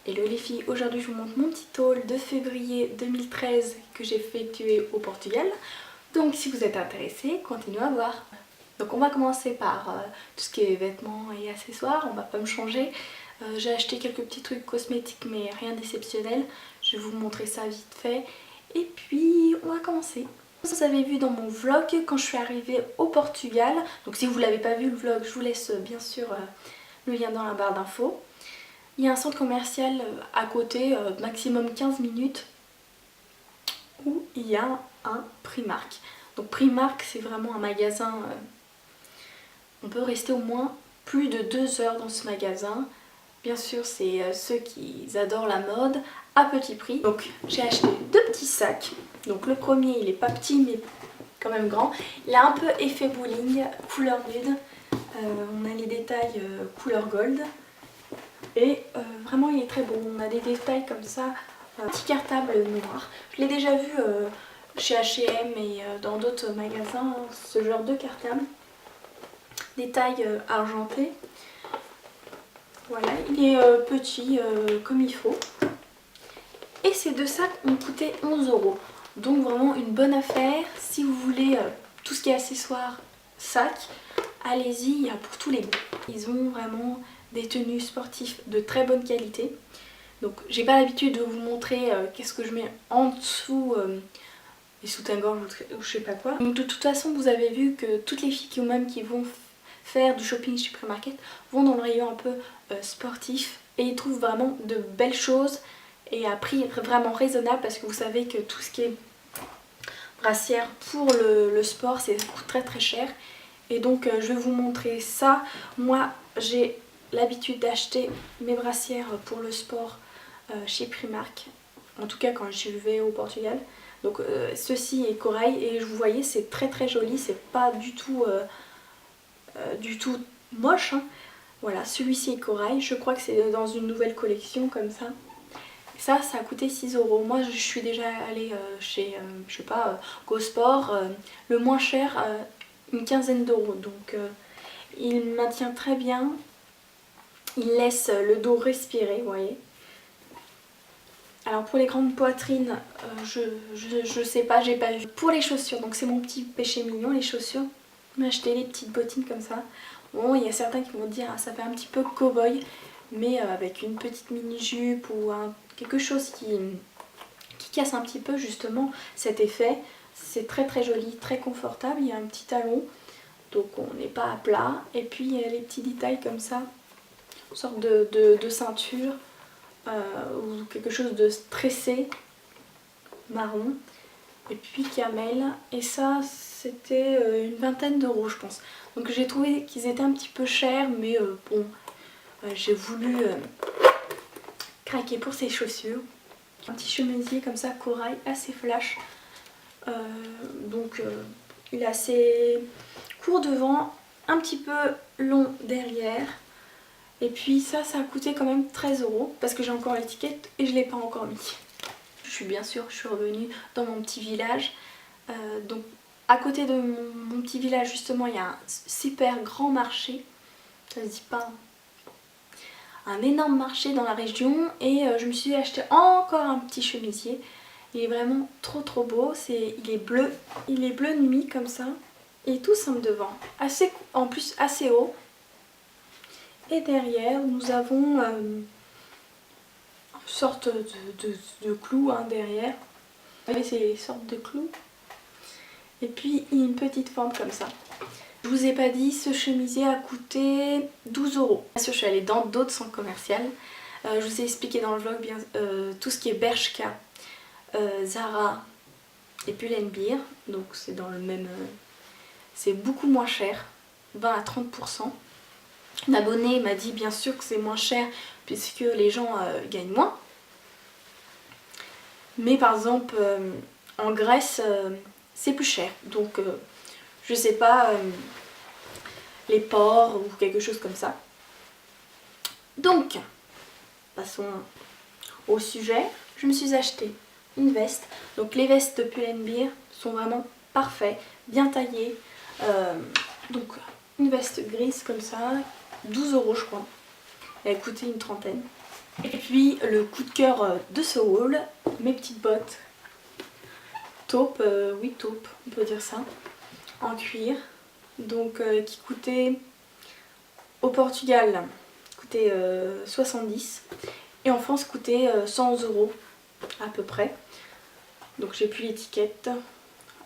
Hello les filles, aujourd'hui je vous montre mon petit haul de février 2013 que j'ai effectué au Portugal. Donc si vous êtes intéressés, continuez à voir. Donc on va commencer par tout ce qui est vêtements et accessoires, on va pas me changer. J'ai acheté quelques petits trucs cosmétiques mais rien d'exceptionnel. Je vais vous montrer ça vite fait. Et puis on va commencer. Vous avez vu dans mon vlog quand je suis arrivée au Portugal. Donc si vous l'avez pas vu le vlog, je vous laisse bien sûr le lien dans la barre d'infos. Il y a un centre commercial à côté, maximum 15 minutes, où il y a un Primark. Donc Primark, c'est vraiment un magasin, on peut rester au moins plus de 2 heures dans ce magasin. Bien sûr, c'est ceux qui adorent la mode, à petit prix. Donc j'ai acheté 2 petits sacs. Donc le premier, il est pas petit, mais quand même grand. Il a un peu effet bowling, couleur nude. On a les détails couleur gold. Et vraiment il est très beau, on a des détails comme ça, un petit cartable noir. Je l'ai déjà vu chez H&M et dans d'autres magasins, ce genre de cartable. Détail argenté. Voilà, il est petit comme il faut. Et ces 2 sacs ont coûté 11 €. Donc vraiment une bonne affaire. Si vous voulez tout ce qui est accessoires, sacs, allez-y, il y a pour tous les goûts. Ils ont vraiment des tenues sportives de très bonne qualité. Donc j'ai pas l'habitude de vous montrer qu'est-ce que je mets en dessous les soutiens-gorge ou je sais pas quoi. Donc de toute façon vous avez vu que toutes les filles qui vont faire du shopping chez Primark vont dans le rayon un peu sportif et ils trouvent vraiment de belles choses et à prix vraiment raisonnable parce que vous savez que tout ce qui est brassière pour le sport ça coûte très très cher. Et donc je vais vous montrer ça. Moi j'ai l'habitude d'acheter mes brassières pour le sport chez Primark. En tout cas quand je vais au Portugal. Donc ceci est corail et vous voyez c'est très très joli. C'est pas du tout moche. Hein. Voilà, celui-ci est corail. Je crois que c'est dans une nouvelle collection comme ça. Ça a coûté 6 €. Moi je suis déjà allée chez, je sais pas, Go Sport. Le moins cher, une quinzaine d'euros. Donc il maintient très bien. Il laisse le dos respirer, vous voyez. Alors pour les grandes poitrines, je sais pas, j'ai pas vu. Pour les chaussures, donc c'est mon petit péché mignon, les chaussures. Je m'ai acheté les petites bottines comme ça. Bon, il y a certains qui vont dire, ah, ça fait un petit peu cow-boy, mais avec une petite mini-jupe ou quelque chose qui casse un petit peu justement cet effet. C'est très très joli, très confortable, il y a un petit talon, donc on n'est pas à plat. Et puis il y a les petits détails comme ça, une sorte de ceinture. Ou quelque chose de tressé marron et puis camel et ça c'était une vingtaine d'euros je pense. Donc j'ai trouvé qu'ils étaient un petit peu chers mais bon j'ai voulu craquer pour ces chaussures. Un petit chemisier comme ça corail assez flash donc il est assez court devant, un petit peu long derrière. Et puis ça a coûté quand même 13 € parce que j'ai encore l'étiquette et je ne l'ai pas encore mis. Je suis revenue dans mon petit village. Donc à côté de mon petit village justement il y a un super grand marché. Ça se dit pas. Un énorme marché dans la région et je me suis acheté encore un petit chemisier. Il est vraiment trop trop beau. Il est bleu nuit comme ça. Et tout simple devant. En plus assez haut. Et derrière, nous avons une sorte de clou hein, derrière. Vous voyez, c'est les sortes de clous. Et puis, une petite forme comme ça. Je vous ai pas dit, ce chemisier a coûté 12 €. Bien sûr, je suis allée dans d'autres centres commerciaux. Je vous ai expliqué dans le vlog bien, tout ce qui est Bershka, Zara et Pull&Bear. Donc, c'est dans le même... c'est beaucoup moins cher, 20 à 30%. Un abonné m'a dit bien sûr que c'est moins cher puisque les gens gagnent moins. Mais par exemple en Grèce c'est plus cher. Donc je sais pas, les ports ou quelque chose comme ça. Donc passons au sujet. Je me suis acheté une veste. Donc les vestes de Pull&Bear sont vraiment parfaites, bien taillées. Donc une veste grise comme ça. 12 € je crois. Elle a coûté une trentaine. Et puis le coup de cœur de ce haul, mes petites bottes taupe, oui taupe, on peut dire ça, en cuir, donc qui coûtait au Portugal, coûtait 70 et en France coûtait 100 € à peu près. Donc j'ai plus l'étiquette.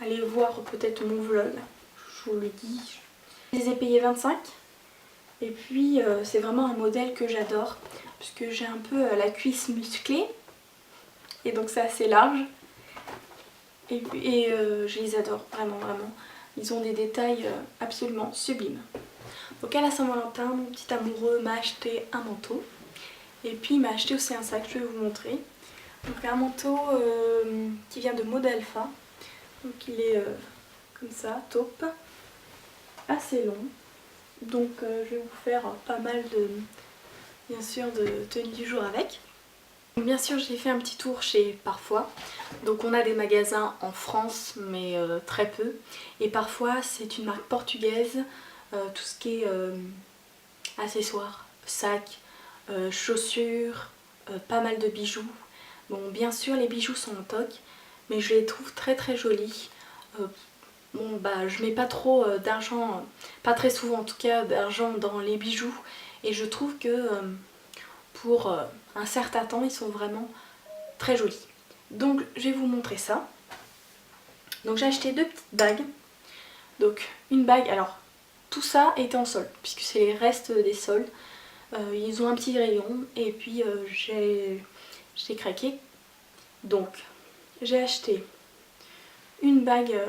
Allez voir peut-être mon vlog, je vous le dis. Je les ai payés 25. Et puis c'est vraiment un modèle que j'adore puisque j'ai un peu la cuisse musclée et donc c'est assez large et je les adore vraiment vraiment. Ils ont des détails absolument sublimes. Donc à la Saint-Valentin, mon petit amoureux m'a acheté un manteau et puis il m'a acheté aussi un sac, je vais vous montrer. Donc un manteau qui vient de Mode Alpha, donc il est comme ça, taupe, assez long. Donc je vais vous faire pas mal de, bien sûr, de tenues du jour avec. Donc, bien sûr j'ai fait un petit tour chez Parfois. Donc on a des magasins en France mais très peu. Et Parfois c'est une marque portugaise, tout ce qui est accessoires, sacs, chaussures, pas mal de bijoux. Bon bien sûr les bijoux sont en toc mais je les trouve très très jolis. Bon bah je mets pas trop d'argent, pas très souvent en tout cas, d'argent dans les bijoux et je trouve que pour un certain temps ils sont vraiment très jolis. Donc je vais vous montrer ça. Donc j'ai acheté deux petites bagues. Donc une bague, alors tout ça était en solde puisque c'est les restes des soldes. Ils ont un petit rayon et puis j'ai craqué. Donc j'ai acheté une bague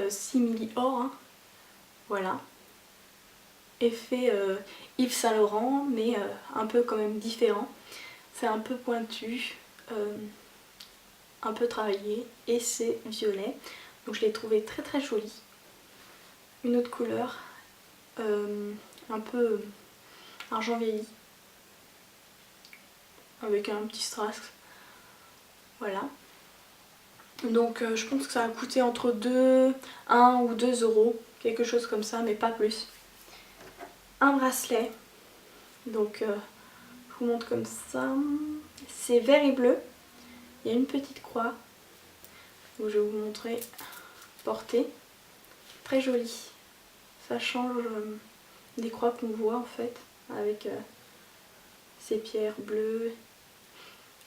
simili or, hein, voilà, effet Yves Saint Laurent mais un peu quand même différent. C'est un peu pointu, un peu travaillé et c'est violet, donc je l'ai trouvé très très joli. Une autre couleur, un peu argent vieilli avec un petit strass, voilà. Donc je pense que ça a coûté entre 1 ou 2 €, quelque chose comme ça, mais pas plus. Un bracelet, donc je vous montre comme ça, c'est vert et bleu, il y a une petite croix, donc je vais vous montrer portée, très joli, ça change des croix qu'on voit en fait, avec ces pierres bleues,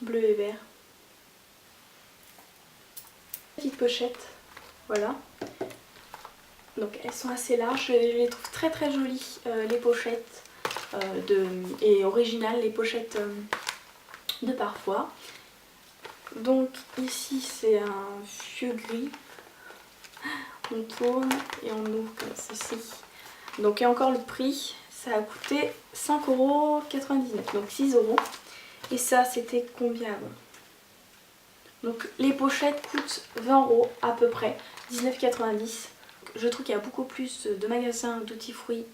bleu et vert. Petite pochette, voilà. Donc elles sont assez larges, je les trouve très très jolies les pochettes et originales, les pochettes de Parfois. Donc ici c'est un vieux gris, on tourne et on ouvre comme ceci. Donc et encore le prix, ça a coûté 5,99 €, donc 6 €. Et ça c'était combien avant? Donc les pochettes coûtent 20 € à peu près, 19,90 €. Je trouve qu'il y a beaucoup plus de magasins d'outils fruits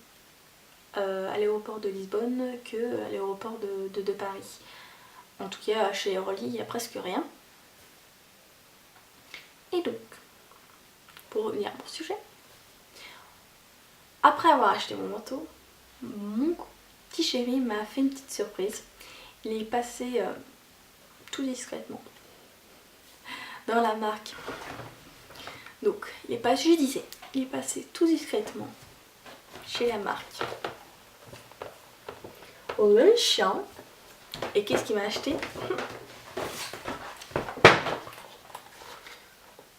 à l'aéroport de Lisbonne qu'à l'aéroport de Paris. En tout cas chez Orly il n'y a presque rien. Et donc, pour revenir à mon sujet, après avoir acheté mon manteau, mon petit chéri m'a fait une petite surprise. Il est passé tout discrètement dans la marque. Donc, il est passé, je disais, il est passé tout discrètement chez la marque Auchan. Et qu'est-ce qu'il m'a acheté?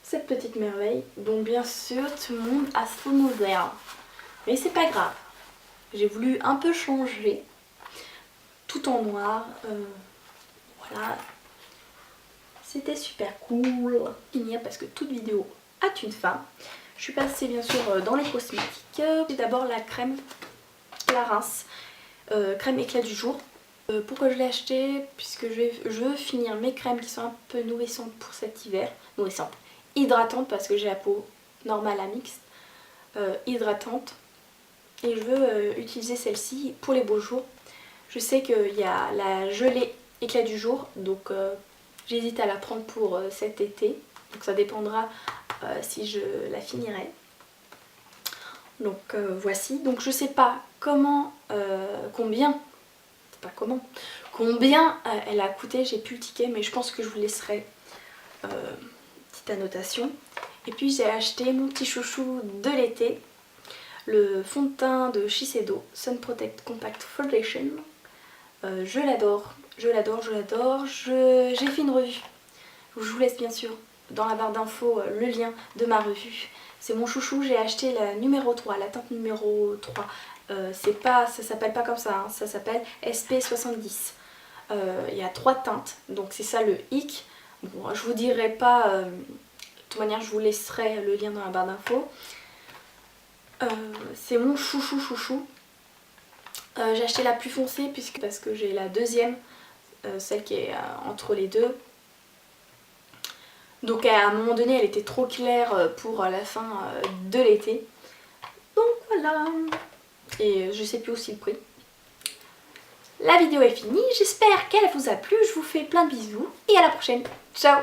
Cette petite merveille, dont bien sûr tout le monde a son modèle. Mais c'est pas grave. J'ai voulu un peu changer, tout en noir. Voilà. C'était super cool. Finir parce que toute vidéo a une fin. Je suis passée bien sûr dans les cosmétiques. J'ai d'abord la crème Clarins, crème éclat du jour. Pourquoi je l'ai acheté? Puisque je veux finir mes crèmes qui sont un peu nourrissantes pour cet hiver. Nourrissantes, hydratantes parce que j'ai la peau normale à mixte. Hydratante. Et je veux utiliser celle-ci pour les beaux jours. Je sais qu'il y a la gelée éclat du jour, donc j'hésite à la prendre pour cet été. Donc ça dépendra si je la finirai. Donc voici. Donc je sais pas comment, combien pas comment. Combien elle a coûté, j'ai plus le ticket, mais je pense que je vous laisserai petite annotation. Et puis j'ai acheté mon petit chouchou de l'été, le fond de teint de Shiseido Sun Protect Compact Foundation. Je l'adore, je l'adore, je l'adore. J'ai fait une revue. Je vous laisse bien sûr dans la barre d'infos le lien de ma revue. C'est mon chouchou, j'ai acheté la numéro 3, la teinte numéro 3. Ça s'appelle pas comme ça, hein, ça s'appelle SP70. Il y a 3 teintes, donc c'est ça le hic. Bon, je vous dirai pas, de toute manière je vous laisserai le lien dans la barre d'infos. C'est mon chouchou. J'ai acheté la plus foncée parce que j'ai la deuxième, celle qui est entre les deux. Donc à un moment donné elle était trop claire pour la fin de l'été. Donc voilà. Et je sais plus aussi le prix. La vidéo est finie, j'espère qu'elle vous a plu, je vous fais plein de bisous et à la prochaine. Ciao!